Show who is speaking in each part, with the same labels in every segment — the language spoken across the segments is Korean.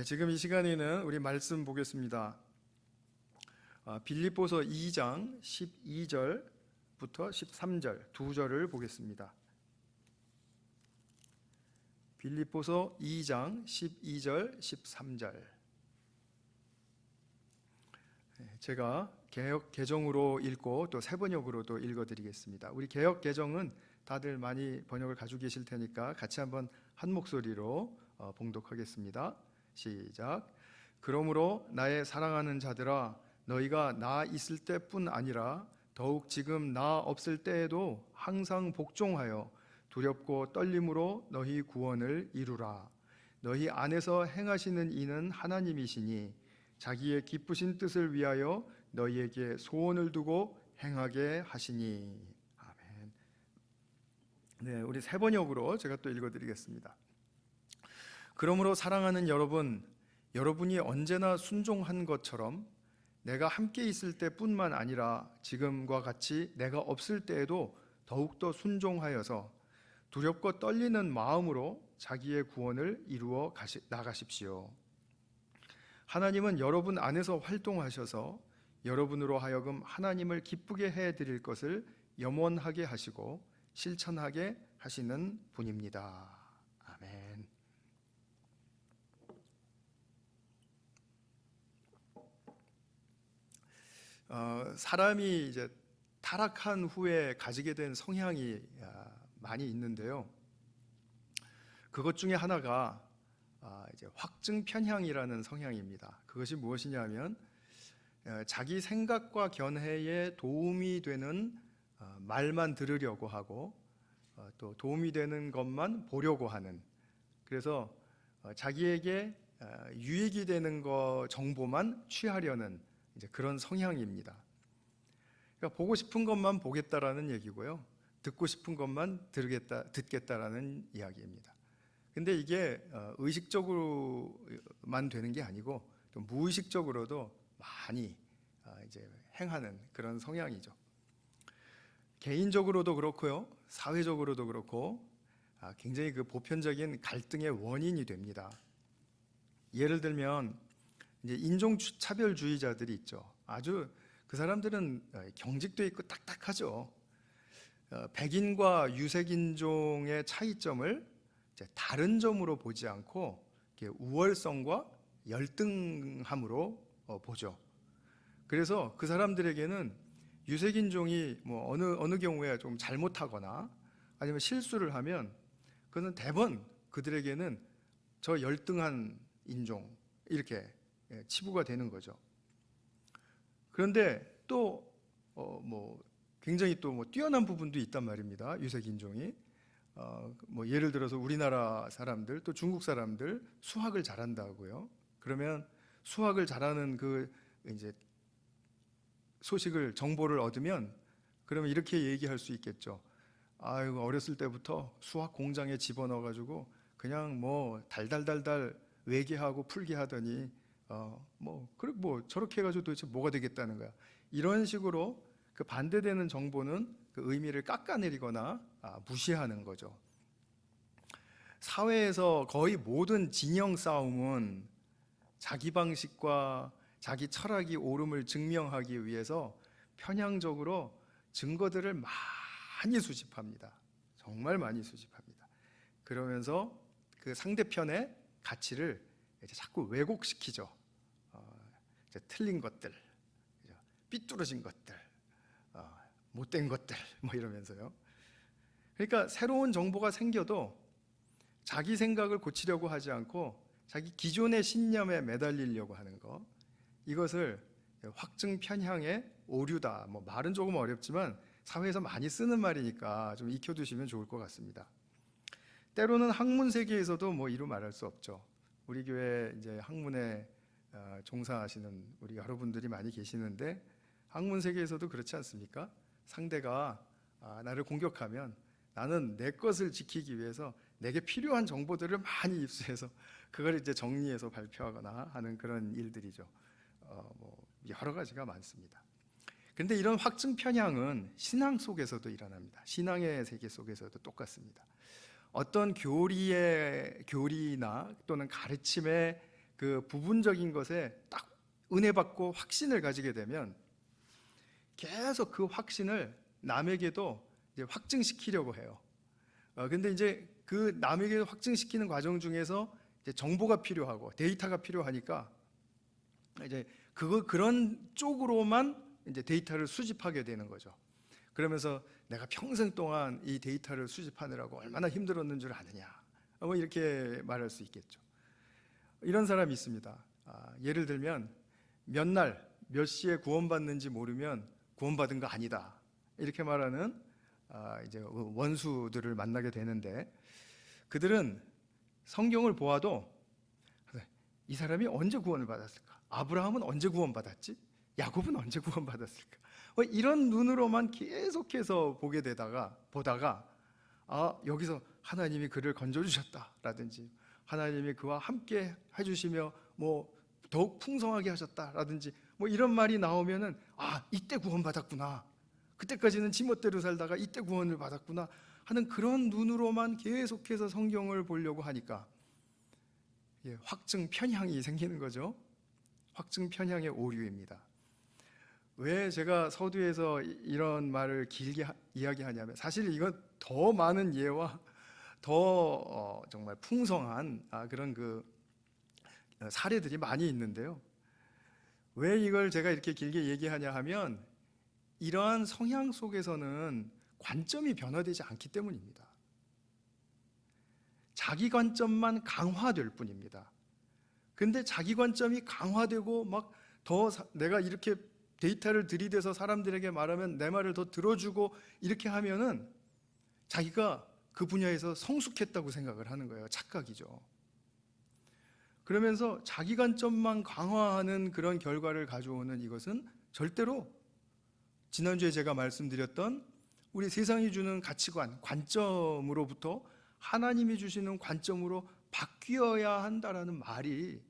Speaker 1: 지금 이 시간에는 우리 말씀 보겠습니다. 빌립보서 2장 12절부터 13절 두 절을 보겠습니다. 빌립보서 2장 12절 13절. 제가 개역 개정으로 읽고 또 세번역으로도 읽어드리겠습니다. 우리 개역 개정은 다들 많이 번역을 가지고 계실 테니까 같이 한번 한 목소리로 봉독하겠습니다. 시작. 그러므로 나의 사랑하는 자들아, 너희가 나 있을 때뿐 아니라 더욱 지금 나 없을 때에도 항상 복종하여 두렵고 떨림으로 너희 구원을 이루라. 너희 안에서 행하시는 이는 하나님이시니 자기의 기쁘신 뜻을 위하여 너희에게 소원을 두고 행하게 하시니. 아멘. 네, 우리 세번역으로 제가 또 읽어드리겠습니다. 그러므로 사랑하는 여러분, 여러분이 언제나 순종한 것처럼 내가 함께 있을 때뿐만 아니라 지금과 같이 내가 없을 때에도 더욱더 순종하여서 두렵고 떨리는 마음으로 자기의 구원을 이루어 나가십시오. 하나님은 여러분 안에서 활동하셔서 여러분으로 하여금 하나님을 기쁘게 해드릴 것을 염원하게 하시고 실천하게 하시는 분입니다. 아멘. 사람이 이제 타락한 후에 가지게 된 성향이 많이 있는데요. 그것 중에 하나가 이제 확증 편향이라는 성향입니다. 그것이 무엇이냐면 자기 생각과 견해에 도움이 되는 말만 들으려고 하고 또 도움이 되는 것만 보려고 하는, 그래서 자기에게 유익이 되는 정보만 취하려는 이제 그런 성향입니다. 그러니까 보고 싶은 것만 보겠다라는 얘기고요, 듣고 싶은 것만 듣겠다라는 이야기입니다. 근데 이게 의식적으로만 되는 게 아니고 또 무의식적으로도 많이 이제 행하는 그런 성향이죠. 개인적으로도 그렇고요, 사회적으로도 그렇고 굉장히 그 보편적인 갈등의 원인이 됩니다. 예를 들면 이제 인종차별주의자들이 있죠. 아주 그 사람들은 경직돼 있고 딱딱하죠. 백인과 유색인종의 차이점을 이제 다른 점으로 보지 않고 우월성과 열등함으로 보죠. 그래서 그 사람들에게는 유색인종이 뭐 어느 경우에 좀 잘못하거나 아니면 실수를 하면 그는 대번 그들에게는 저 열등한 인종 이렇게 치부가 되는 거죠. 그런데 또 뭐 굉장히 또 뭐 뛰어난 부분도 있단 말입니다. 유색인종이 뭐 예를 들어서 우리나라 사람들 또 중국 사람들 수학을 잘한다고요. 그러면 수학을 잘하는 그 이제 정보를 얻으면 그러면 이렇게 얘기할 수 있겠죠. 아이고, 어렸을 때부터 수학 공장에 집어넣어 가지고 그냥 뭐 달달달달 외계하고 풀게 하더니 뭐 저렇게 해가지고 도대체 뭐가 되겠다는 거야. 이런 식으로 그 반대되는 정보는 그 의미를 깎아내리거나 무시하는 거죠. 사회에서 거의 모든 진영 싸움은 자기 방식과 자기 철학이 옳음을 증명하기 위해서 편향적으로 증거들을 많이 수집합니다. 정말 많이 수집합니다. 그러면서 그 상대편의 가치를 이제 자꾸 왜곡시키죠. 이제 틀린 것들, 삐뚤어진 것들, 못된 것들, 뭐 이러면서요. 그러니까 새로운 정보가 생겨도 자기 생각을 고치려고 하지 않고 자기 기존의 신념에 매달리려고 하는 거, 이것을 확증 편향의 오류다. 뭐 말은 조금 어렵지만 사회에서 많이 쓰는 말이니까 좀 익혀두시면 좋을 것 같습니다. 때로는 학문 세계에서도 뭐 이루 말할 수 없죠. 우리 교회 이제 학문에 종사하시는 우리 여러분들이 많이 계시는데 학문 세계에서도 그렇지 않습니까? 상대가 나를 공격하면 나는 내 것을 지키기 위해서 내게 필요한 정보들을 많이 입수해서 그걸 이제 정리해서 발표하거나 하는 그런 일들이죠. 뭐 여러 가지가 많습니다. 그런데 이런 확증 편향은 신앙 속에서도 일어납니다. 신앙의 세계 속에서도 똑같습니다. 어떤 교리나 또는 가르침의 그 부분적인 것에 딱 은혜 받고 확신을 가지게 되면 계속 그 확신을 남에게도 이제 확증시키려고 해요. 근데 이제 그 남에게 확증시키는 과정 중에서 이제 정보가 필요하고 데이터가 필요하니까 이제 그런 쪽으로만 이제 데이터를 수집하게 되는 거죠. 그러면서 내가 평생 동안 이 데이터를 수집하느라고 얼마나 힘들었는 줄 아느냐, 뭐 이렇게 말할 수 있겠죠. 이런 사람이 있습니다. 예를 들면 몇 날 몇 시에 구원받는지 모르면 구원받은 거 아니다, 이렇게 말하는 이제 원수들을 만나게 되는데, 그들은 성경을 보아도 이 사람이 언제 구원을 받았을까? 아브라함은 언제 구원받았지? 야곱은 언제 구원받았을까? 이런 눈으로만 계속해서 보다가 여기서 하나님이 그를 건져주셨다라든지 하나님이 그와 함께 해주시며 뭐 더욱 풍성하게 하셨다라든지 뭐 이런 말이 나오면은 이때 구원받았구나, 그때까지는 지멋대로 살다가 이때 구원을 받았구나 하는 그런 눈으로만 계속해서 성경을 보려고 하니까 확증 편향이 생기는 거죠. 확증 편향의 오류입니다. 왜 제가 서두에서 이런 말을 길게 이야기하냐면, 사실 이건 더 많은 예와 더 정말 풍성한 그런 그 사례들이 많이 있는데요. 왜 이걸 제가 이렇게 길게 얘기하냐 하면, 이러한 성향 속에서는 관점이 변화되지 않기 때문입니다. 자기 관점만 강화될 뿐입니다. 근데 자기 관점이 강화되고 막 더 내가 이렇게 데이터를 들이대서 사람들에게 말하면 내 말을 더 들어주고 이렇게 하면은 자기가 그 분야에서 성숙했다고 생각을 하는 거예요. 착각이죠. 그러면서 자기 관점만 강화하는 그런 결과를 가져오는 이것은 절대로 지난주에 제가 말씀드렸던 우리 세상이 주는 가치관, 관점으로부터 하나님이 주시는 관점으로 바뀌어야 한다라는 말이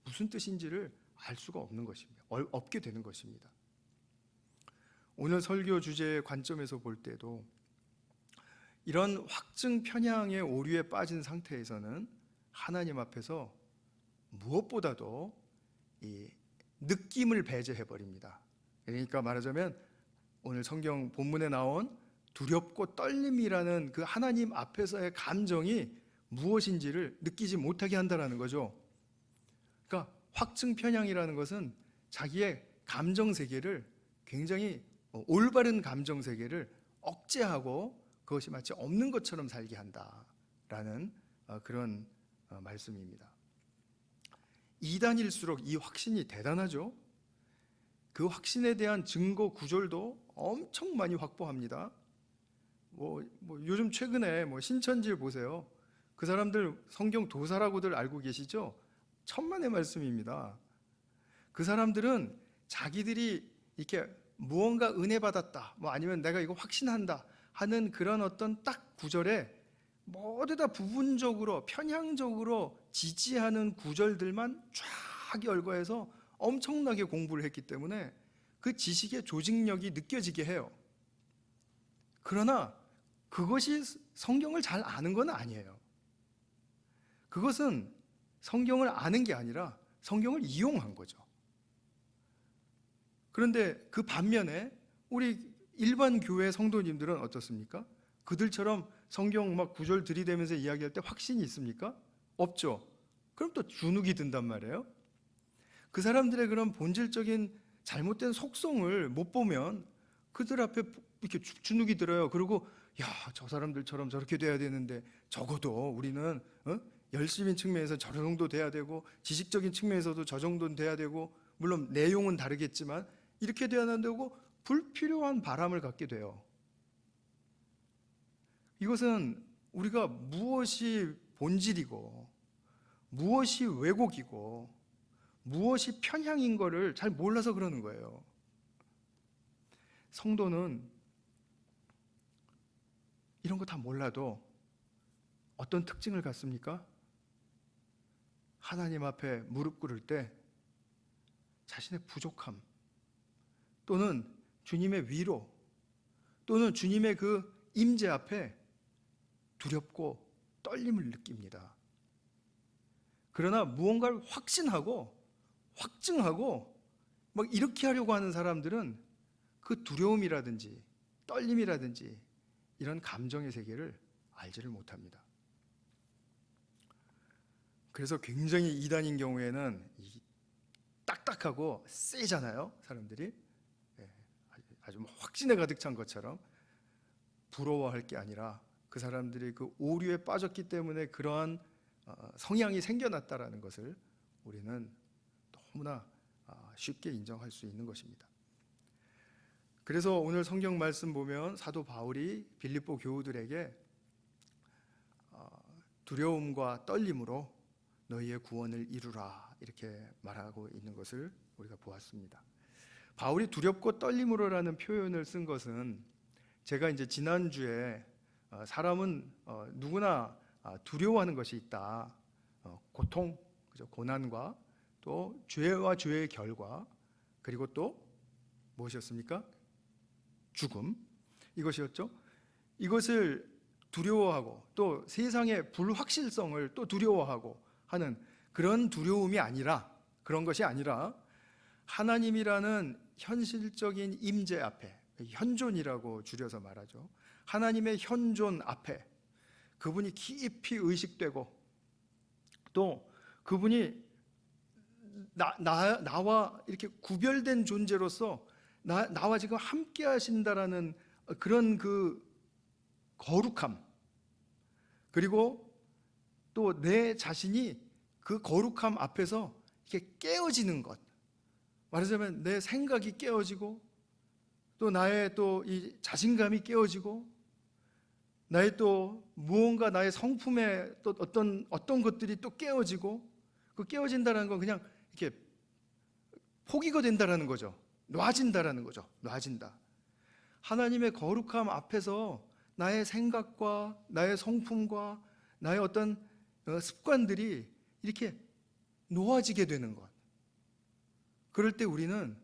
Speaker 1: 무슨 뜻인지를 알 수가 없게 되는 것입니다. 오늘 설교 주제의 관점에서 볼 때도 이런 확증 편향의 오류에 빠진 상태에서는 하나님 앞에서 무엇보다도 이 느낌을 배제해 버립니다. 그러니까 말하자면 오늘 성경 본문에 나온 두렵고 떨림이라는 그 하나님 앞에서의 감정이 무엇인지를 느끼지 못하게 한다는 거죠. 그러니까 확증 편향이라는 것은 자기의 감정 세계를 굉장히 올바른 감정 세계를 억제하고 그것이 마치 없는 것처럼 살게 한다라는 그런 말씀입니다. 2단일수록 이 확신이 대단하죠. 그 확신에 대한 증거 구절도 엄청 많이 확보합니다. 요즘 최근에 신천지를 보세요. 그 사람들 성경 도사라고들 알고 계시죠? 천만의 말씀입니다. 그 사람들은 자기들이 이렇게 무언가 은혜 받았다, 아니면 내가 이거 확신한다 하는 그런 어떤 딱 구절에 모두 다 부분적으로 편향적으로 지지하는 구절들만 쫙 열거해서 엄청나게 공부를 했기 때문에 그 지식의 조직력이 느껴지게 해요. 그러나 그것이 성경을 잘 아는 건 아니에요. 그것은 성경을 아는 게 아니라 성경을 이용한 거죠. 그런데 그 반면에 우리 일반 교회 성도님들은 어떻습니까? 그들처럼 성경 막 구절 들이대면서 이야기할 때 확신이 있습니까? 없죠. 그럼 또 주눅이 든단 말이에요. 그 사람들의 그런 본질적인 잘못된 속성을 못 보면 그들 앞에 이렇게 주눅이 들어요. 그리고 저 사람들처럼 저렇게 돼야 되는데 적어도 우리는 열심인 측면에서 저 정도 돼야 되고 지식적인 측면에서도 저 정도는 돼야 되고, 물론 내용은 다르겠지만 이렇게 돼야 한다고 불필요한 바람을 갖게 돼요. 이것은 우리가 무엇이 본질이고 무엇이 왜곡이고 무엇이 편향인 거를 잘 몰라서 그러는 거예요. 성도는 이런 거 다 몰라도 어떤 특징을 갖습니까? 하나님 앞에 무릎 꿇을 때 자신의 부족함 또는 주님의 위로 또는 주님의 그 임재 앞에 두렵고 떨림을 느낍니다. 그러나 무언가를 확신하고 확증하고 막 이렇게 하려고 하는 사람들은 그 두려움이라든지 떨림이라든지 이런 감정의 세계를 알지를 못합니다. 그래서 굉장히 이단인 경우에는 딱딱하고 세잖아요, 사람들이. 아주 확신에 가득 찬 것처럼 부러워할 게 아니라 그 사람들이 그 오류에 빠졌기 때문에 그러한 성향이 생겨났다라는 것을 우리는 너무나 쉽게 인정할 수 있는 것입니다. 그래서 오늘 성경 말씀 보면 사도 바울이 빌립보 교우들에게 두려움과 떨림으로 너희의 구원을 이루라 이렇게 말하고 있는 것을 우리가 보았습니다. 바울이 두렵고 떨림으로라는 표현을 쓴 것은 제가 이제 지난주에 사람은 누구나 두려워하는 것이 있다. 고통, 고난과 또 죄와 죄의 결과, 그리고 또 무엇이었습니까? 죽음. 이것이었죠. 이것을 두려워하고 또 세상의 불확실성을 또 두려워하고 하는 그런 두려움이 아니라, 그런 것이 아니라 하나님이라는 현실적인 임재 앞에, 현존이라고 줄여서 말하죠. 하나님의 현존 앞에 그분이 깊이 의식되고 또 그분이 나와 이렇게 구별된 존재로서 나와 지금 함께 하신다라는 그런 그 거룩함, 그리고 또 내 자신이 그 거룩함 앞에서 이렇게 깨어지는 것, 말하자면 내 생각이 깨어지고 또 나의 또 이 자신감이 깨어지고 나의 또 무언가 나의 성품의 또 어떤 것들이 또 깨어지고, 그 깨어진다는 건 그냥 이렇게 포기가 된다라는 거죠. 놔진다라는 거죠. 놔진다. 하나님의 거룩함 앞에서 나의 생각과 나의 성품과 나의 어떤 습관들이 이렇게 놓아지게 되는 것. 그럴 때 우리는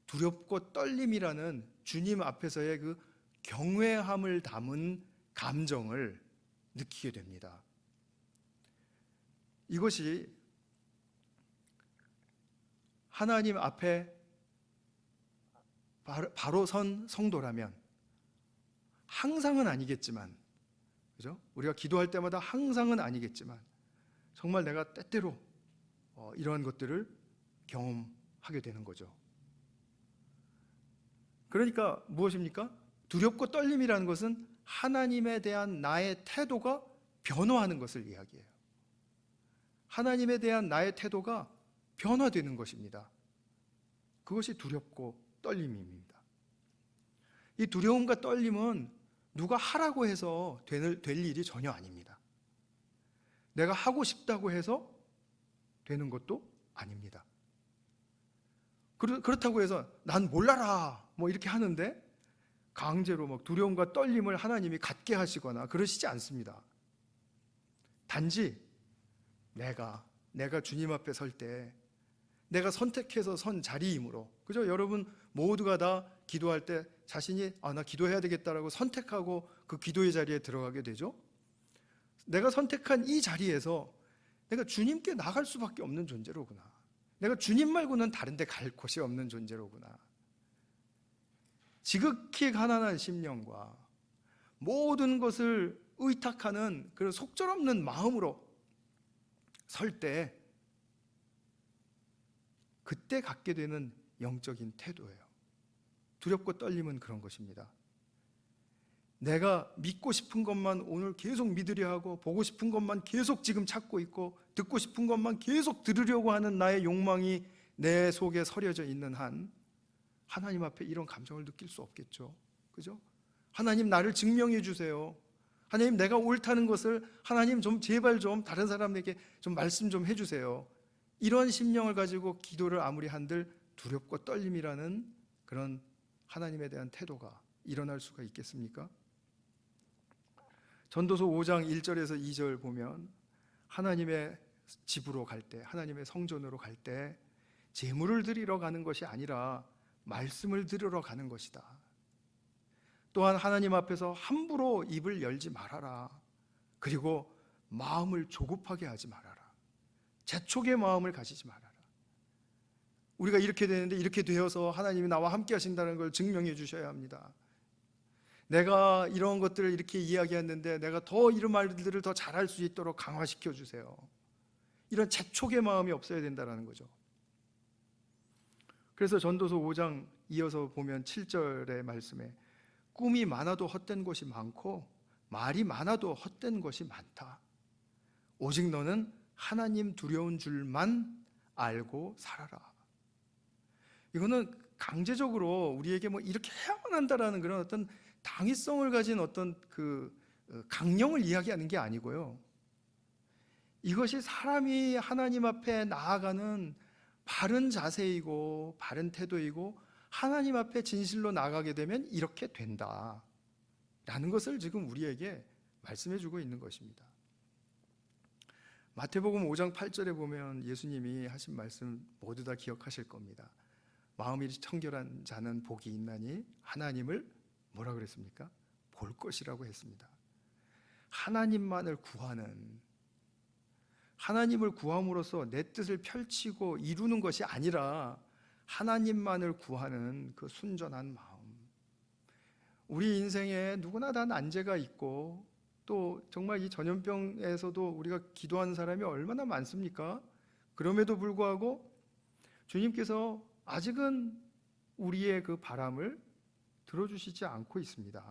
Speaker 1: 두렵고 떨림이라는 주님 앞에서의 그 경외함을 담은 감정을 느끼게 됩니다. 이것이 하나님 앞에 바로 선 성도라면, 항상은 아니겠지만, 그죠? 우리가 기도할 때마다 항상은 아니겠지만 정말 내가 때때로 이러한 것들을 경험하게 되는 거죠. 그러니까 무엇입니까? 두렵고 떨림이라는 것은 하나님에 대한 나의 태도가 변화하는 것을 이야기해요. 하나님에 대한 나의 태도가 변화되는 것입니다. 그것이 두렵고 떨림입니다. 이 두려움과 떨림은 누가 하라고 해서 될 일이 전혀 아닙니다. 내가 하고 싶다고 해서 되는 것도 아닙니다. 그렇다고 해서 난 몰라라 뭐 이렇게 하는데 강제로 막 두려움과 떨림을 하나님이 갖게 하시거나 그러시지 않습니다. 단지 내가 주님 앞에 설 때 내가 선택해서 선 자리이므로, 그죠? 여러분 모두가 다 기도할 때 자신이 나 기도해야 되겠다라고 선택하고 그 기도의 자리에 들어가게 되죠. 내가 선택한 이 자리에서 내가 주님께 나갈 수밖에 없는 존재로구나. 내가 주님 말고는 다른 데 갈 곳이 없는 존재로구나. 지극히 가난한 심령과 모든 것을 의탁하는 그런 속절없는 마음으로 설 때, 그때 갖게 되는 영적인 태도예요. 두렵고 떨림은 그런 것입니다. 내가 믿고 싶은 것만 오늘 계속 믿으려 하고, 보고 싶은 것만 계속 지금 찾고 있고, 듣고 싶은 것만 계속 들으려고 하는 나의 욕망이 내 속에 서려져 있는 한 하나님 앞에 이런 감정을 느낄 수 없겠죠. 그죠? 하나님 나를 증명해 주세요. 하나님 내가 옳다는 것을 하나님 좀 제발 좀 다른 사람에게 좀 말씀 좀 해주세요. 이런 심령을 가지고 기도를 아무리 한들 두렵고 떨림이라는 그런 하나님에 대한 태도가 일어날 수가 있겠습니까? 전도서 5장 1절에서 2절 보면 하나님의 집으로 갈 때, 하나님의 성전으로 갈 때 제물을 드리러 가는 것이 아니라 말씀을 들으러 가는 것이다. 또한 하나님 앞에서 함부로 입을 열지 말아라. 그리고 마음을 조급하게 하지 말아라. 재촉의 마음을 가지지 말아라. 우리가 이렇게 되는데 이렇게 되어서 하나님이 나와 함께 하신다는 걸 증명해 주셔야 합니다. 내가 이런 것들을 이렇게 이야기했는데 내가 더 이런 말들을 더 잘할 수 있도록 강화시켜 주세요. 이런 재촉의 마음이 없어야 된다는 거죠. 그래서 전도서 5장 이어서 보면 7절의 말씀에 꿈이 많아도 헛된 것이 많고 말이 많아도 헛된 것이 많다. 오직 너는 하나님 두려운 줄만 알고 살아라. 이거는 강제적으로 우리에게 뭐 이렇게 해야만 한다라는 그런 어떤 당위성을 가진 어떤 그 강령을 이야기하는 게 아니고요. 이것이 사람이 하나님 앞에 나아가는 바른 자세이고 바른 태도이고 하나님 앞에 진실로 나아가게 되면 이렇게 된다 라는 것을 지금 우리에게 말씀해 주고 있는 것입니다. 마태복음 5장 8절에 보면 예수님이 하신 말씀 모두 다 기억하실 겁니다. 마음이 청결한 자는 복이 있나니 하나님을 뭐라 그랬습니까? 볼 것이라고 했습니다. 하나님만을 구하는, 하나님을 구함으로써 내 뜻을 펼치고 이루는 것이 아니라 하나님만을 구하는 그 순전한 마음. 우리 인생에 누구나 다 난제가 있고 또 정말 이 전염병에서도 우리가 기도하는 사람이 얼마나 많습니까? 그럼에도 불구하고 주님께서 아직은 우리의 그 바람을 들어주시지 않고 있습니다.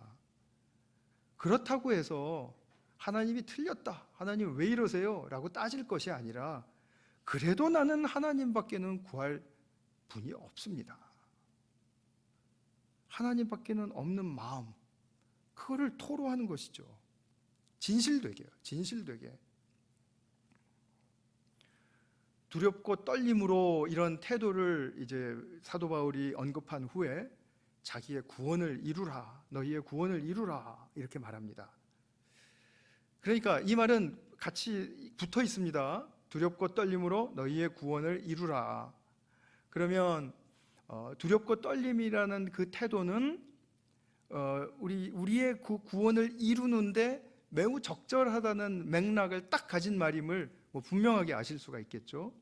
Speaker 1: 그렇다고 해서 하나님이 틀렸다, 하나님 왜 이러세요? 라고 따질 것이 아니라 그래도 나는 하나님밖에는 구할 분이 없습니다. 하나님밖에는 없는 마음, 그거를 토로하는 것이죠. 진실되게요. 진실되게. 두렵고 떨림으로 이런 태도를 이제 사도 바울이 언급한 후에 자기의 구원을 이루라, 너희의 구원을 이루라 이렇게 말합니다. 그러니까 이 말은 같이 붙어 있습니다. 두렵고 떨림으로 너희의 구원을 이루라. 그러면 두렵고 떨림이라는 그 태도는 우리의 그 구원을 이루는데 매우 적절하다는 맥락을 딱 가진 말임을 분명하게 아실 수가 있겠죠.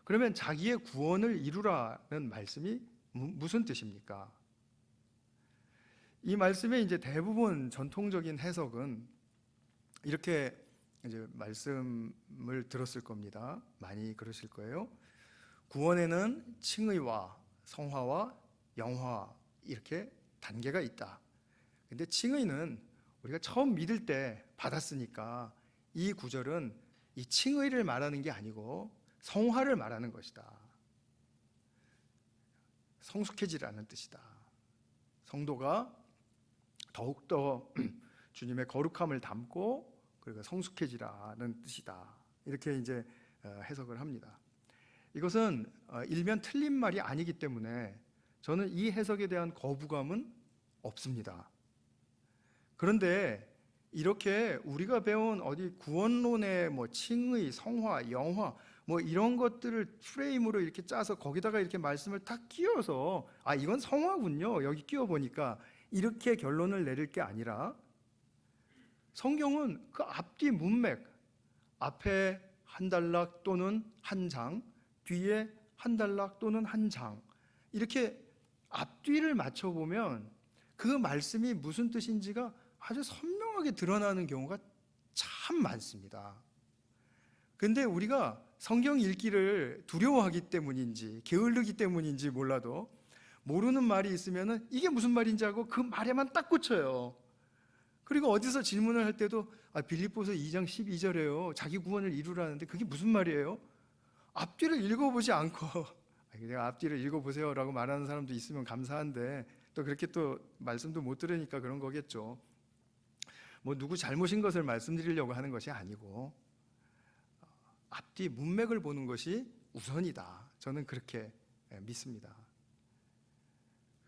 Speaker 1: 그러면 자기의 구원을 이루라는 말씀이 무슨 뜻입니까? 이 말씀의 이제 대부분 전통적인 해석은 이렇게 이제 말씀을 들었을 겁니다. 많이 그러실 거예요. 구원에는 칭의와 성화와 영화 이렇게 단계가 있다. 근데 칭의는 우리가 처음 믿을 때 받았으니까 이 구절은 이 칭의를 말하는 게 아니고 성화를 말하는 것이다. 성숙해지라는 뜻이다. 성도가 더욱더 주님의 거룩함을 담고 그리고 성숙해지라는 뜻이다. 이렇게 이제 해석을 합니다. 이것은 일면 틀린 말이 아니기 때문에 저는 이 해석에 대한 거부감은 없습니다. 그런데 이렇게 우리가 배운 어디 구원론의 뭐 칭의, 성화, 영화 뭐 이런 것들을 프레임으로 이렇게 짜서 거기다가 이렇게 말씀을 탁 끼워서 아 이건 성화군요. 여기 끼워 보니까 이렇게 결론을 내릴 게 아니라 성경은 그 앞뒤 문맥, 앞에 한 단락 또는 한 장, 뒤에 한 단락 또는 한 장 이렇게 앞뒤를 맞춰 보면 그 말씀이 무슨 뜻인지가 아주 선명하게 드러나는 경우가 참 많습니다. 근데 우리가 성경 읽기를 두려워하기 때문인지 게을르기 때문인지 몰라도 모르는 말이 있으면 이게 무슨 말인지 하고 그 말에만 딱 꽂혀요. 그리고 어디서 질문을 할 때도 빌립보서 2장 12절에요. 자기 구원을 이루라는데 그게 무슨 말이에요? 앞뒤를 읽어보지 않고 내가 앞뒤를 읽어보세요 라고 말하는 사람도 있으면 감사한데 또 그렇게 또 말씀도 못 들으니까 그런 거겠죠. 뭐 누구 잘못인 것을 말씀드리려고 하는 것이 아니고 앞뒤 문맥을 보는 것이 우선이다. 저는 그렇게 믿습니다.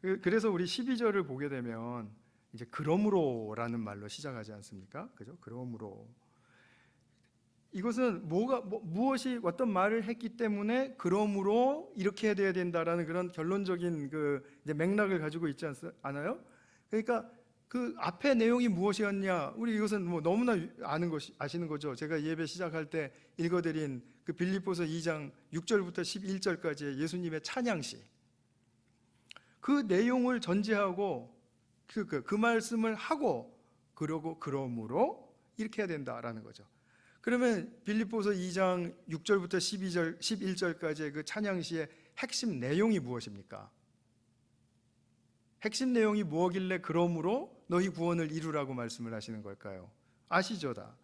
Speaker 1: 그래서 우리 12절을 보게 되면 이제 그러므로라는 말로 시작하지 않습니까? 그죠? 그러므로 이것은 무엇이 어떤 말을 했기 때문에 그러므로 이렇게 해야 된다라는 그런 결론적인 그 이제 맥락을 가지고 있지 않아요? 그러니까 그 앞에 내용이 무엇이었냐? 우리 이것은 뭐 너무나 아시는 거죠. 제가 예배 시작할 때 읽어드린 그 빌립보서 2장 6절부터 11절까지의 예수님의 찬양시, 그 내용을 전제하고 그 말씀을 하고 그러므로 이렇게 해야 된다라는 거죠. 그러면 빌립보서 2장 6절부터 11절까지의 그 찬양시의 핵심 내용이 무엇입니까? 핵심 내용이 뭐길래 그러므로 너희 구원을 이루라고 말씀을 하시는 걸까요? 아시죠 다.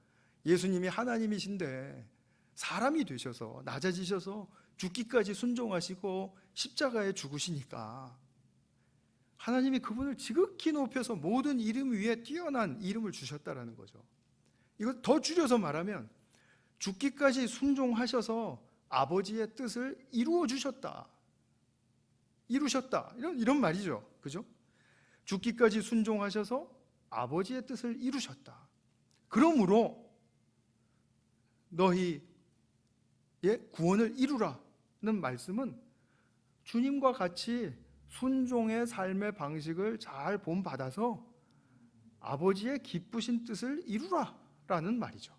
Speaker 1: 예수님이 하나님이신데 사람이 되셔서 낮아지셔서 죽기까지 순종하시고 십자가에 죽으시니까 하나님이 그분을 지극히 높여서 모든 이름 위에 뛰어난 이름을 주셨다라는 거죠. 이거 더 줄여서 말하면 죽기까지 순종하셔서 아버지의 뜻을 이루어 주셨다. 이루셨다. 이런 말이죠. 그죠? 죽기까지 순종하셔서 아버지의 뜻을 이루셨다. 그러므로 너희의 구원을 이루라는 말씀은 주님과 같이 순종의 삶의 방식을 잘 본받아서 아버지의 기쁘신 뜻을 이루라라는 말이죠.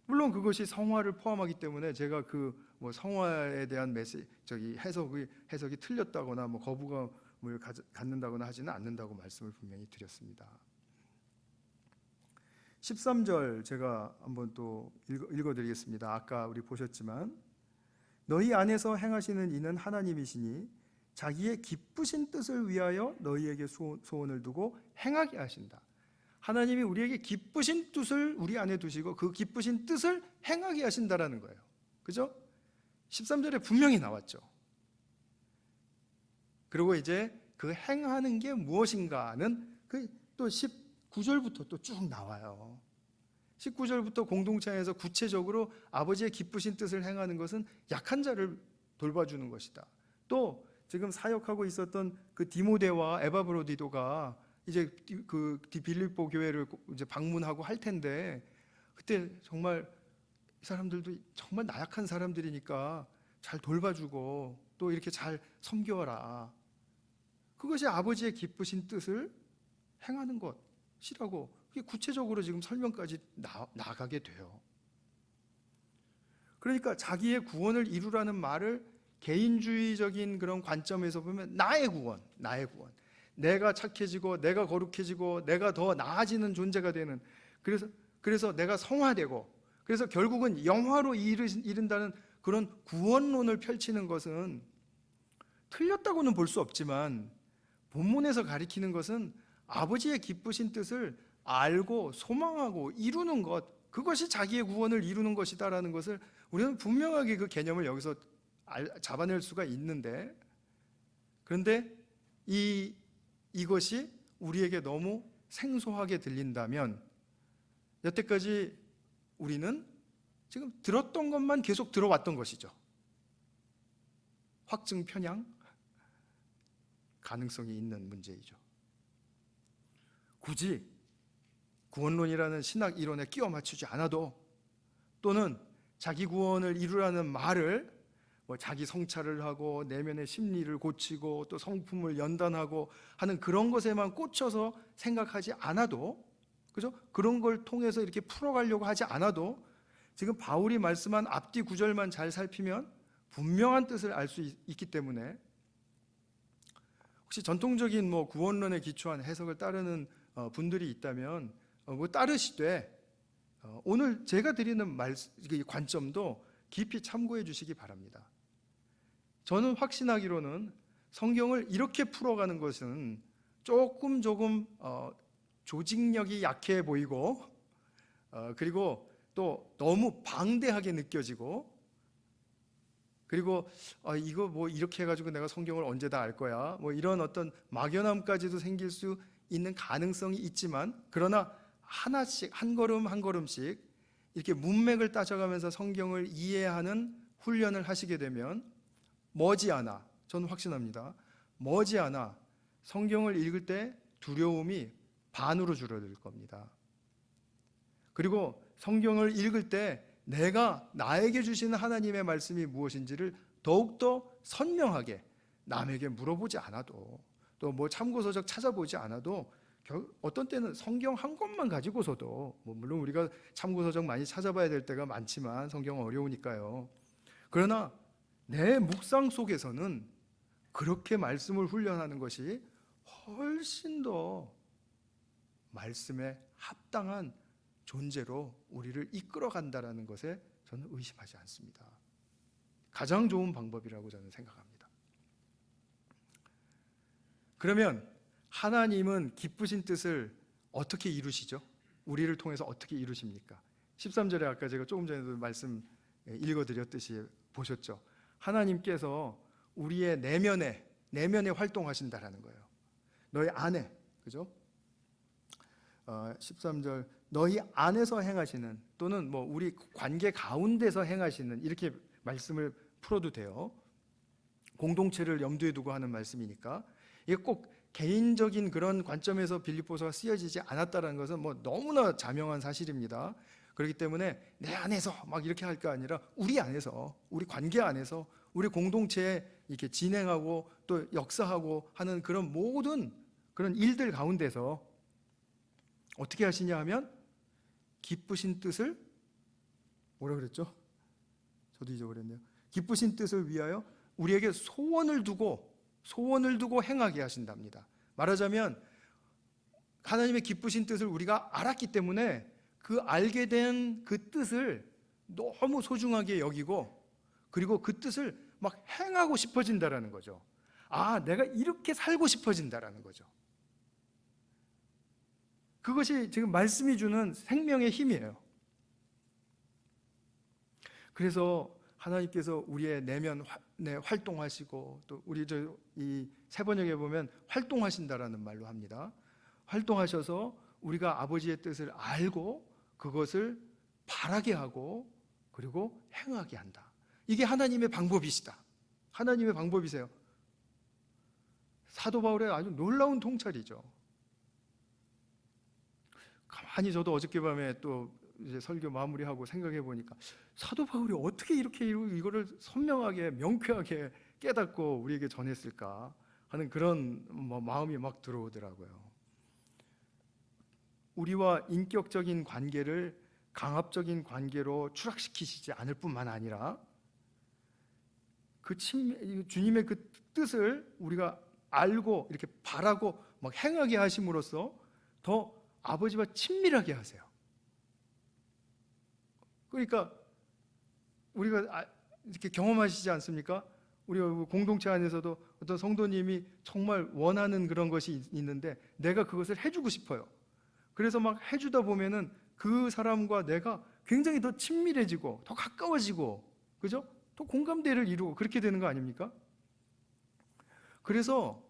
Speaker 1: 물론 그것이 성화를 포함하기 때문에 제가 성화에 대한 해석이 틀렸다거나 거부감을 갖는다거나 하지는 않는다고 말씀을 분명히 드렸습니다. 13절 제가 한번 또 읽어드리겠습니다. 아까 우리 보셨지만 너희 안에서 행하시는 이는 하나님이시니 자기의 기쁘신 뜻을 위하여 너희에게 소원을 두고 행하게 하신다. 하나님이 우리에게 기쁘신 뜻을 우리 안에 두시고 그 기쁘신 뜻을 행하게 하신다라는 거예요. 그죠? 13절에 분명히 나왔죠. 그리고 이제 그 행하는 게 무엇인가는 또 19절부터 또 쭉 나와요. 19절부터 공동체 안에서 구체적으로 아버지의 기쁘신 뜻을 행하는 것은 약한 자를 돌봐주는 것이다. 또 지금 사역하고 있었던 그 디모데와 에바브로디도가 이제 그 빌립보 교회를 이제 방문하고 할 텐데 그때 정말 이 사람들도 정말 나약한 사람들이니까 잘 돌봐주고 또 이렇게 잘 섬겨라. 그것이 아버지의 기쁘신 뜻을 행하는 것이라고 그게 구체적으로 지금 설명까지 나가게 돼요. 그러니까 자기의 구원을 이루라는 말을 개인주의적인 그런 관점에서 보면 나의 구원, 내가 착해지고 내가 거룩해지고 내가 더 나아지는 존재가 되는, 그래서 내가 성화되고 그래서 결국은 영화로 이른다는 그런 구원론을 펼치는 것은 틀렸다고는 볼 수 없지만 본문에서 가리키는 것은 아버지의 기쁘신 뜻을 알고 소망하고 이루는 것, 그것이 자기의 구원을 이루는 것이다라는 것을 우리는 분명하게 그 개념을 여기서 잡아낼 수가 있는데, 그런데 이것이 우리에게 너무 생소하게 들린다면 여태까지 우리는 지금 들었던 것만 계속 들어왔던 것이죠. 확증 편향 가능성이 있는 문제이죠. 굳이 구원론이라는 신학 이론에 끼워 맞추지 않아도, 또는 자기 구원을 이루라는 말을 자기 성찰을 하고 내면의 심리를 고치고 또 성품을 연단하고 하는 그런 것에만 꽂혀서 생각하지 않아도, 그죠? 그런 걸 통해서 이렇게 풀어가려고 하지 않아도 지금 바울이 말씀한 앞뒤 구절만 잘 살피면 분명한 뜻을 알 수 있기 때문에, 혹시 전통적인 구원론에 기초한 해석을 따르는 분들이 있다면 따르시되 오늘 제가 드리는 관점도 깊이 참고해 주시기 바랍니다. 저는 확신하기로는 성경을 이렇게 풀어가는 것은 조금 조직력이 약해 보이고 그리고 또 너무 방대하게 느껴지고, 그리고 이거 이렇게 해가지고 내가 성경을 언제 다 알 거야, 이런 어떤 막연함까지도 생길 수 있는 가능성이 있지만, 그러나 하나씩 한 걸음씩 이렇게 문맥을 따져가면서 성경을 이해하는 훈련을 하시게 되면 머지않아, 저는 확신합니다, 머지않아 성경을 읽을 때 두려움이 반으로 줄어들 겁니다. 그리고 성경을 읽을 때 내가 나에게 주시는 하나님의 말씀이 무엇인지를 더욱더 선명하게 남에게 물어보지 않아도, 또 참고서적 찾아보지 않아도 어떤 때는 성경 한 권만 가지고서도 물론 우리가 참고서적 많이 찾아봐야 될 때가 많지만 성경은 어려우니까요. 그러나 내 묵상 속에서는 그렇게 말씀을 훈련하는 것이 훨씬 더 말씀에 합당한 존재로 우리를 이끌어간다라는 것에 저는 의심하지 않습니다. 가장 좋은 방법이라고 저는 생각합니다. 그러면 하나님은 기쁘신 뜻을 어떻게 이루시죠? 우리를 통해서 어떻게 이루십니까? 13절에 아까 제가 조금 전에도 말씀 읽어드렸듯이 보셨죠? 하나님께서 우리의 내면에 활동하신다라는 거예요. 너희 안에, 그죠? 13절 너희 안에서 행하시는, 또는 우리 관계 가운데서 행하시는, 이렇게 말씀을 풀어도 돼요. 공동체를 염두에 두고 하는 말씀이니까. 이게 꼭 개인적인 그런 관점에서 빌립보서가 쓰여지지 않았다는 것은 너무나 자명한 사실입니다. 그렇기 때문에 내 안에서 막 이렇게 할 게 아니라 우리 안에서, 우리 관계 안에서, 우리 공동체에 이렇게 진행하고 또 역사하고 하는 그런 모든 그런 일들 가운데서 어떻게 하시냐 하면 기쁘신 뜻을, 뭐라 그랬죠? 저도 잊어버렸네요. 기쁘신 뜻을 위하여 우리에게 소원을 두고 행하게 하신답니다. 말하자면 하나님의 기쁘신 뜻을 우리가 알았기 때문에 그 알게 된 그 뜻을 너무 소중하게 여기고, 그리고 그 뜻을 막 행하고 싶어진다라는 거죠. 내가 이렇게 살고 싶어진다라는 거죠. 그것이 지금 말씀이 주는 생명의 힘이에요. 그래서 하나님께서 우리의 내면에 활동하시고, 또 우리 이 세번역에 보면 활동하신다라는 말로 합니다. 활동하셔서 우리가 아버지의 뜻을 알고 그것을 바라게 하고 그리고 행하게 한다. 이게 하나님의 방법이시다. 하나님의 방법이세요. 사도 바울의 아주 놀라운 통찰이죠. 가만히 저도 어저께 밤에 또 이제 설교 마무리하고 생각해 보니까 사도 바울이 어떻게 이렇게 이거를 선명하게 명쾌하게 깨닫고 우리에게 전했을까 하는 그런 마음이 막 들어오더라고요. 우리와 인격적인 관계를 강압적인 관계로 추락시키시지 않을 뿐만 아니라 주님의 그 뜻을 우리가 알고 이렇게 바라고 막 행하게 하심으로써 더 아버지와 친밀하게 하세요. 그러니까 우리가 이렇게 경험하시지 않습니까? 우리 공동체 안에서도 어떤 성도님이 정말 원하는 그런 것이 있는데 내가 그것을 해주고 싶어요. 그래서 막 해주다 보면은 그 사람과 내가 굉장히 더 친밀해지고 더 가까워지고, 그죠? 또 공감대를 이루고 그렇게 되는 거 아닙니까? 그래서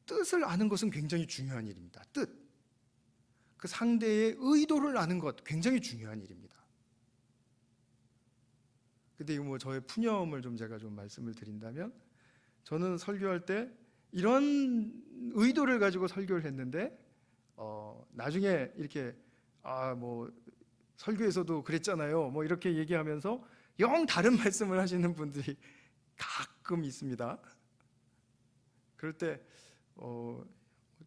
Speaker 1: 뜻을 아는 것은 굉장히 중요한 일입니다. 뜻. 그 상대의 의도를 아는 것 굉장히 중요한 일입니다. 근데 이거 저의 푸념을 제가 말씀을 드린다면, 저는 설교할 때 이런 의도를 가지고 설교를 했는데 나중에 이렇게 설교에서도 그랬잖아요. 이렇게 얘기하면서 영 다른 말씀을 하시는 분들이 가끔 있습니다. 그럴 때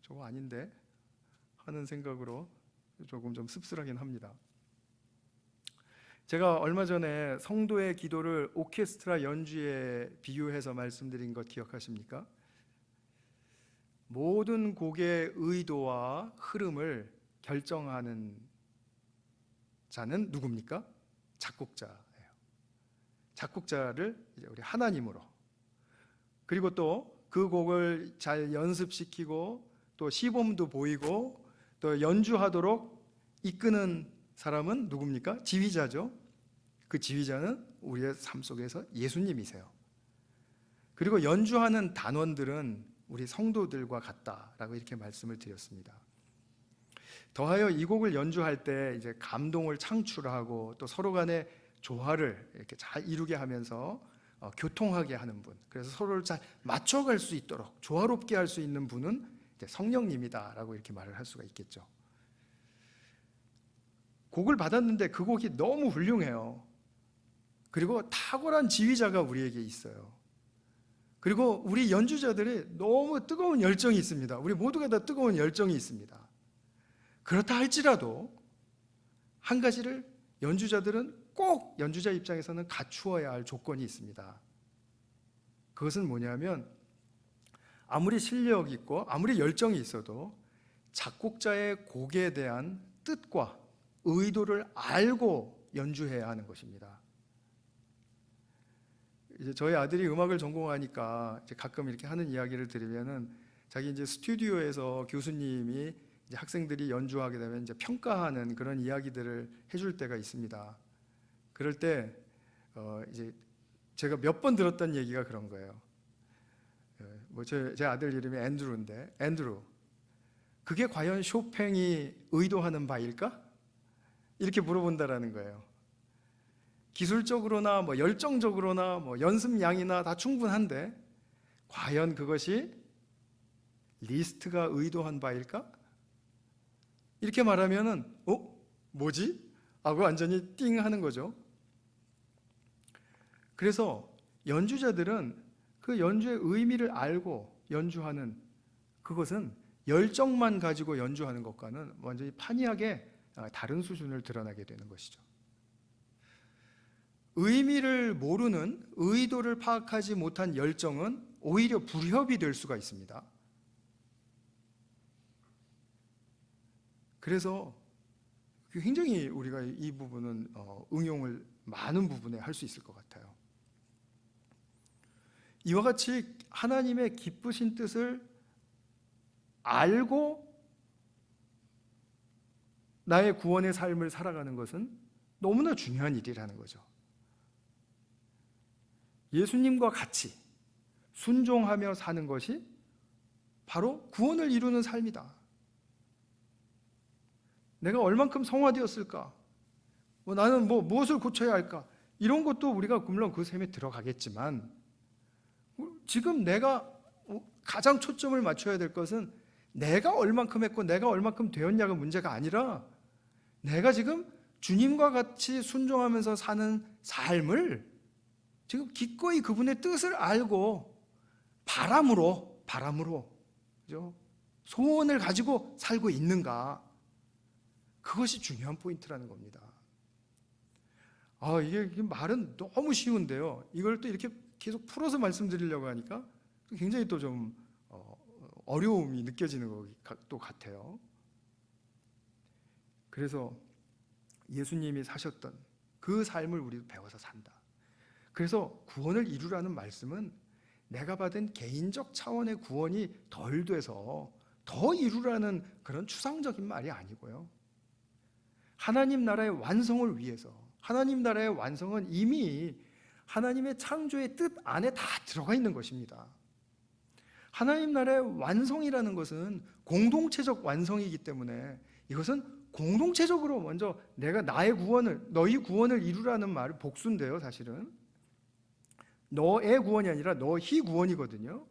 Speaker 1: 저거 아닌데 하는 생각으로 조금 좀 씁쓸하긴 합니다. 제가 얼마 전에 성도의 기도를 오케스트라 연주에 비유해서 말씀드린 것 기억하십니까? 모든 곡의 의도와 흐름을 결정하는 자는 누굽니까? 작곡자예요. 작곡자를 이제 우리 하나님으로, 그리고 또 그 곡을 잘 연습시키고 또 시범도 보이고 또 연주하도록 이끄는 사람은 누굽니까? 지휘자죠. 그 지휘자는 우리의 삶 속에서 예수님이세요. 그리고 연주하는 단원들은 우리 성도들과 같다라고 이렇게 말씀을 드렸습니다. 더하여 이 곡을 연주할 때 이제 감동을 창출하고 또 서로 간의 조화를 이렇게 잘 이루게 하면서 교통하게 하는 분, 그래서 서로를 잘 맞춰갈 수 있도록 조화롭게 할 수 있는 분은 이제 성령님이다라고 이렇게 말을 할 수가 있겠죠. 곡을 받았는데 그 곡이 너무 훌륭해요. 그리고 탁월한 지휘자가 우리에게 있어요. 그리고 우리 연주자들이 너무 뜨거운 열정이 있습니다. 우리 모두가 다 뜨거운 열정이 있습니다. 그렇다 할지라도 한 가지를 연주자들은 꼭 연주자 입장에서는 갖추어야 할 조건이 있습니다. 그것은 뭐냐면 아무리 실력 있고 아무리 열정이 있어도 작곡자의 곡에 대한 뜻과 의도를 알고 연주해야 하는 것입니다. 이제 저희 아들이 음악을 전공하니까 이제 가끔 이렇게 하는 이야기를 들으면은 자기 이제 스튜디오에서 교수님이 이제 학생들이 연주하게 되면 이제 평가하는 그런 이야기들을 해줄 때가 있습니다. 그럴 때 이제 제가 몇 번 들었던 얘기가 그런 거예요. 제 아들 이름이 앤드루인데, 앤드루, 그게 과연 쇼팽이 의도하는 바일까? 이렇게 물어본다라는 거예요. 기술적으로나 뭐 열정적으로나 뭐 연습량이나 다 충분한데 과연 그것이 리스트가 의도한 바일까? 이렇게 말하면은 뭐지? 하고 완전히 띵 하는 거죠. 그래서 연주자들은 그 연주의 의미를 알고 연주하는 그것은 열정만 가지고 연주하는 것과는 완전히 판이하게 다른 수준을 드러나게 되는 것이죠. 의미를 모르는, 의도를 파악하지 못한 열정은 오히려 불협이 될 수가 있습니다. 그래서 굉장히 우리가 이 부분은 응용을 많은 부분에 할 수 있을 것 같아요. 이와 같이 하나님의 기쁘신 뜻을 알고 나의 구원의 삶을 살아가는 것은 너무나 중요한 일이라는 거죠. 예수님과 같이 순종하며 사는 것이 바로 구원을 이루는 삶이다. 내가 얼만큼 성화되었을까? 나는 무엇을 고쳐야 할까? 이런 것도 우리가 물론 그 셈에 들어가겠지만 지금 내가 가장 초점을 맞춰야 될 것은 내가 얼만큼 했고 내가 얼만큼 되었냐가 문제가 아니라 내가 지금 주님과 같이 순종하면서 사는 삶을 지금 기꺼이 그분의 뜻을 알고 바람으로 그죠? 소원을 가지고 살고 있는가? 그것이 중요한 포인트라는 겁니다. 이게 말은 너무 쉬운데요. 이걸 또 이렇게 계속 풀어서 말씀드리려고 하니까 굉장히 또 좀 어려움이 느껴지는 것 같아요. 그래서 예수님이 사셨던 그 삶을 우리도 배워서 산다. 그래서 구원을 이루라는 말씀은 내가 받은 개인적 차원의 구원이 덜 돼서 더 이루라는 그런 추상적인 말이 아니고요. 하나님 나라의 완성을 위해서, 하나님 나라의 완성은 이미 하나님의 창조의 뜻 안에 다 들어가 있는 것입니다. 하나님 나라의 완성이라는 것은 공동체적 완성이기 때문에 이것은 공동체적으로 먼저 내가 나의 구원을, 너희 구원을 이루라는 말을 복수인데요, 사실은. 너의 구원이 아니라 너희 구원이거든요.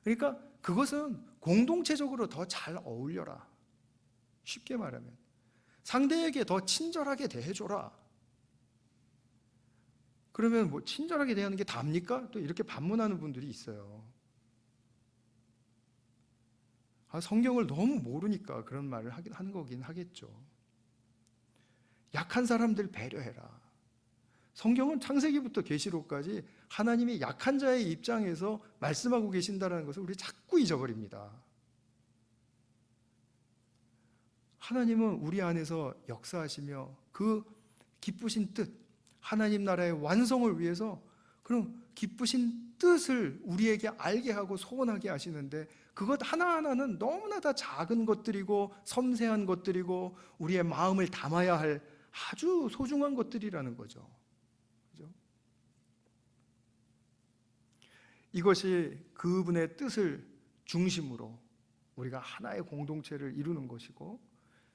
Speaker 1: 그러니까 그것은 공동체적으로 더 잘 어울려라. 쉽게 말하면 상대에게 더 친절하게 대해줘라. 그러면 친절하게 대하는 게 답니까? 또 이렇게 반문하는 분들이 있어요. 성경을 너무 모르니까 그런 말을 하는 거긴 하겠죠. 약한 사람들 배려해라. 성경은 창세기부터 계시록까지 하나님이 약한 자의 입장에서 말씀하고 계신다는 것을 우리 자꾸 잊어버립니다. 하나님은 우리 안에서 역사하시며 그 기쁘신 뜻, 하나님 나라의 완성을 위해서 그럼 기쁘신 뜻을 우리에게 알게 하고 소원하게 하시는데 그것 하나하나는 너무나 다 작은 것들이고 섬세한 것들이고 우리의 마음을 담아야 할 아주 소중한 것들이라는 거죠. 그죠? 이것이 그분의 뜻을 중심으로 우리가 하나의 공동체를 이루는 것이고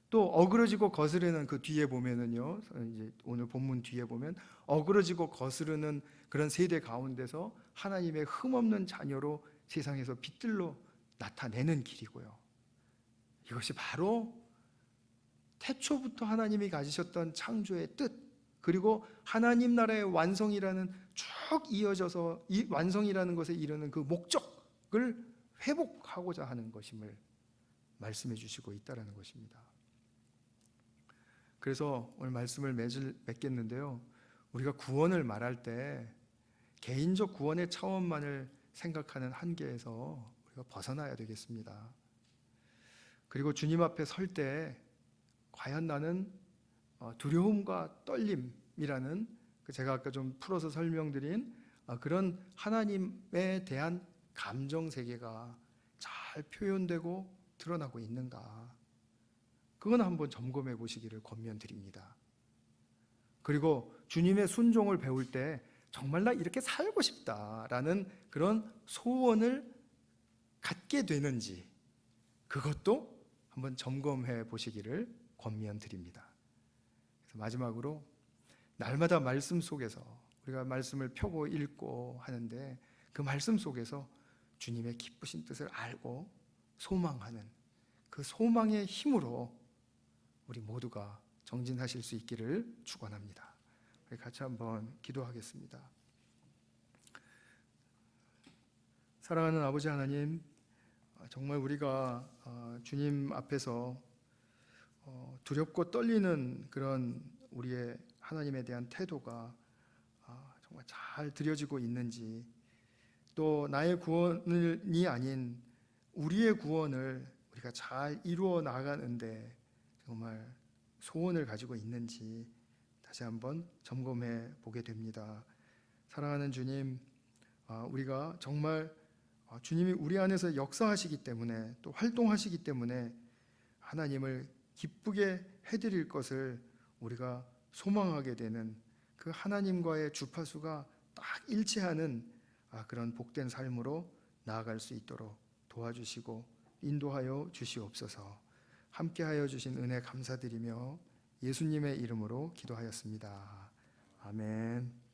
Speaker 1: 또 어그러지고 거스르는 그 뒤에 보면은요, 이제 오늘 본문 뒤에 보면 어그러지고 거스르는 그런 세대 가운데서 하나님의 흠없는 자녀로 세상에서 빛들로 나타내는 길이고요. 이것이 바로 태초부터 하나님이 가지셨던 창조의 뜻, 그리고 하나님 나라의 완성이라는 이어져서 이 완성이라는 것에 이르는 그 목적을 회복하고자 하는 것임을 말씀해 주시고 있다라는 것입니다. 그래서 오늘 말씀을 맺겠는데요, 우리가 구원을 말할 때 개인적 구원의 차원만을 생각하는 한계에서 우리가 벗어나야 되겠습니다. 그리고 주님 앞에 설 때 과연 나는 두려움과 떨림이라는 제가 아까 좀 풀어서 설명드린 그런 하나님에 대한 감정 세계가 잘 표현되고 드러나고 있는가, 그건 한번 점검해 보시기를 권면드립니다. 그리고 주님의 순종을 배울 때 정말 나 이렇게 살고 싶다라는 그런 소원을 갖게 되는지, 그것도 한번 점검해 보시기를 권면드립니다. 그래서 마지막으로 날마다 말씀 속에서 우리가 말씀을 펴고 읽고 하는데 그 말씀 속에서 주님의 기쁘신 뜻을 알고 소망하는 그 소망의 힘으로 우리 모두가 정진하실 수 있기를 축원합니다. 우리 같이 한번 기도하겠습니다. 사랑하는 아버지 하나님, 정말 우리가 주님 앞에서 두렵고 떨리는 그런 우리의 하나님에 대한 태도가 정말 잘 드려지고 있는지, 또 나의 구원이 아닌 우리의 구원을 우리가 잘 이루어 나가는데 정말 소원을 가지고 있는지 다시 한번 점검해 보게 됩니다. 사랑하는 주님, 우리가 정말 주님이 우리 안에서 역사하시기 때문에 또 활동하시기 때문에 하나님을 기쁘게 해드릴 것을 우리가 소망하게 되는 그 하나님과의 주파수가 딱 일치하는 그런 복된 삶으로 나아갈 수 있도록 도와주시고 인도하여 주시옵소서. 함께하여 주신 은혜 감사드리며 예수님의 이름으로 기도하였습니다. 아멘.